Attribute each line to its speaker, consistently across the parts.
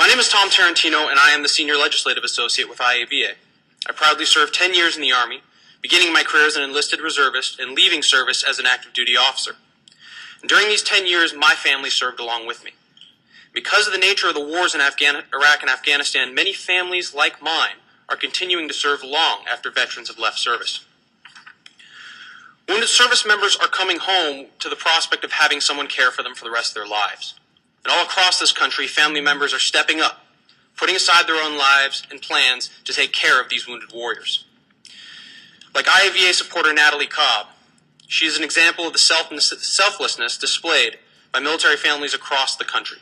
Speaker 1: name is Tom Tarantino, and I am the Senior Legislative Associate with IAVA. I proudly served 10 years in the Army, beginning my career as an enlisted reservist and leaving service as an active duty officer. And during these 10 years, my family served along with me. Because of the nature of the wars in Iraq and Afghanistan, many families like mine are continuing to serve long after veterans have left service. Wounded service members are coming home to the prospect of having someone care for them for the rest of their lives. And all across this country, family members are stepping up, putting aside their own lives and plans to take care of these wounded warriors. Like IAVA supporter Natalie Cobb, she is an example of the selflessness displayed by military families across the country.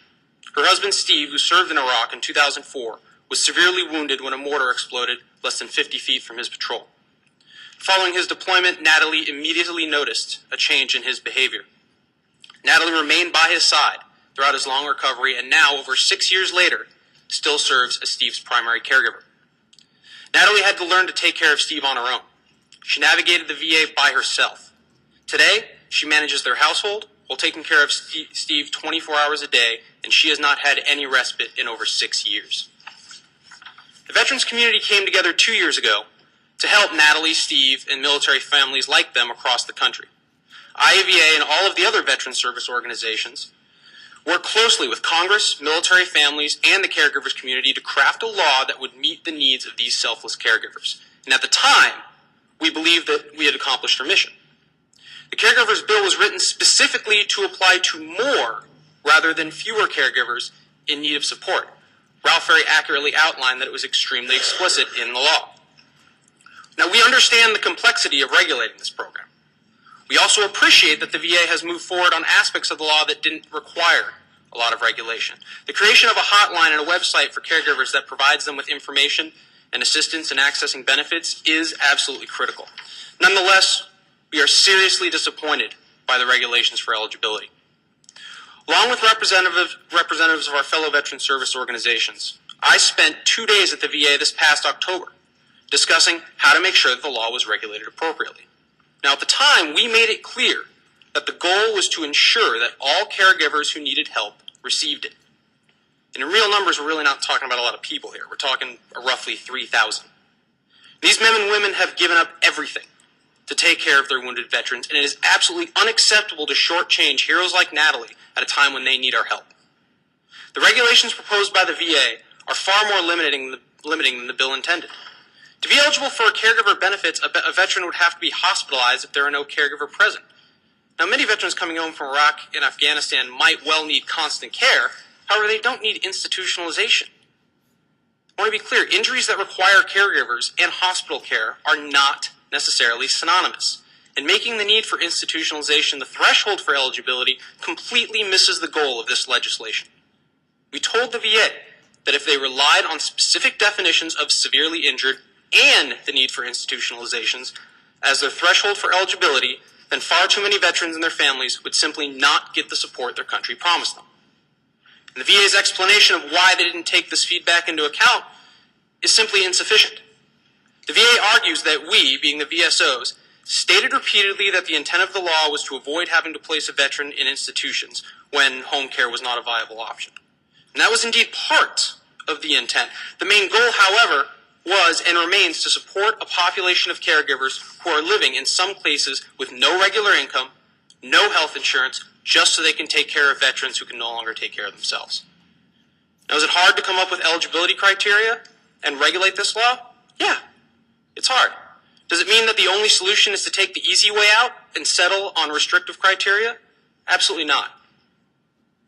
Speaker 1: Her husband Steve, who served in Iraq in 2004, was severely wounded when a mortar exploded less than 50 feet from his patrol. Following his deployment, Natalie immediately noticed a change in his behavior. Natalie remained by his side throughout his long recovery, and now, over 6 years later, still serves as Steve's primary caregiver. Natalie had to learn to take care of Steve on her own. She navigated the VA by herself. Today, she manages their household while taking care of Steve 24 hours a day, and she has not had any respite in over 6 years. The veterans community came together 2 years ago to help Natalie, Steve, and military families like them across the country. IAVA and all of the other veteran service organizations work closely with Congress, military families, and the caregivers community to craft a law that would meet the needs of these selfless caregivers. And at the time, we believed that we had accomplished our mission. The Caregivers Bill was written specifically to apply to more rather than fewer caregivers in need of support. Ralph very accurately outlined that it was extremely explicit in the law. Now, we understand the complexity of regulating this program. We also appreciate that the VA has moved forward on aspects of the law that didn't require a lot of regulation. The creation of a hotline and a website for caregivers that provides them with information and assistance in accessing benefits is absolutely critical. Nonetheless, we are seriously disappointed by the regulations for eligibility. Along with representatives of our fellow veteran service organizations, I spent 2 days at the VA this past October discussing how to make sure that the law was regulated appropriately. Now, at the time, we made it clear that the goal was to ensure that all caregivers who needed help received it. And in real numbers, we're really not talking about a lot of people here. We're talking roughly 3,000. These men and women have given up everything to take care of their wounded veterans, and it is absolutely unacceptable to shortchange heroes like Natalie at a time when they need our help. The regulations proposed by the VA are far more limiting than the bill intended. To be eligible for caregiver benefits, a veteran would have to be hospitalized if there are no caregiver present. Now, many veterans coming home from Iraq and Afghanistan might well need constant care. However, they don't need institutionalization. I want to be clear, injuries that require caregivers and hospital care are not necessarily synonymous. And making the need for institutionalization the threshold for eligibility completely misses the goal of this legislation. We told the VA that if they relied on specific definitions of severely injured and the need for institutionalizations as their threshold for eligibility, then far too many veterans and their families would simply not get the support their country promised them. And the VA's explanation of why they didn't take this feedback into account is simply insufficient. The VA argues that we, being the VSOs, stated repeatedly that the intent of the law was to avoid having to place a veteran in institutions when home care was not a viable option. And that was indeed part of the intent. The main goal, however, was and remains to support a population of caregivers who are living in some cases with no regular income, no health insurance, just so they can take care of veterans who can no longer take care of themselves. Now, is it hard to come up with eligibility criteria and regulate this law? Yeah, it's hard. Does it mean that the only solution is to take the easy way out and settle on restrictive criteria? Absolutely not.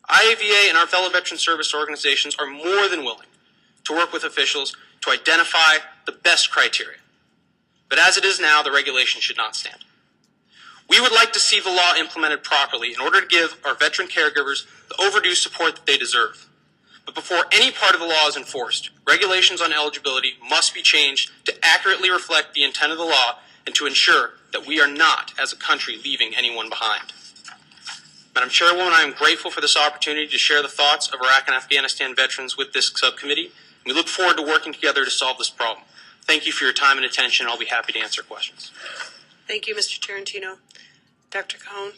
Speaker 1: IAVA and our fellow veteran service organizations are more than willing to work with officials to identify the best criteria. But as it is now, the regulation should not stand. We would like to see the law implemented properly in order to give our veteran caregivers the overdue support that they deserve. But before any part of the law is enforced, regulations on eligibility must be changed to accurately reflect the intent of the law and to ensure that we are not, as a country, leaving anyone behind. Madam Chairwoman, I am grateful for this opportunity to share the thoughts of Iraq and Afghanistan veterans with this subcommittee. We look forward to working together to solve this problem. Thank you for your time and attention. I'll be happy to answer questions.
Speaker 2: Thank you, Mr. Tarantino. Dr. Cohn.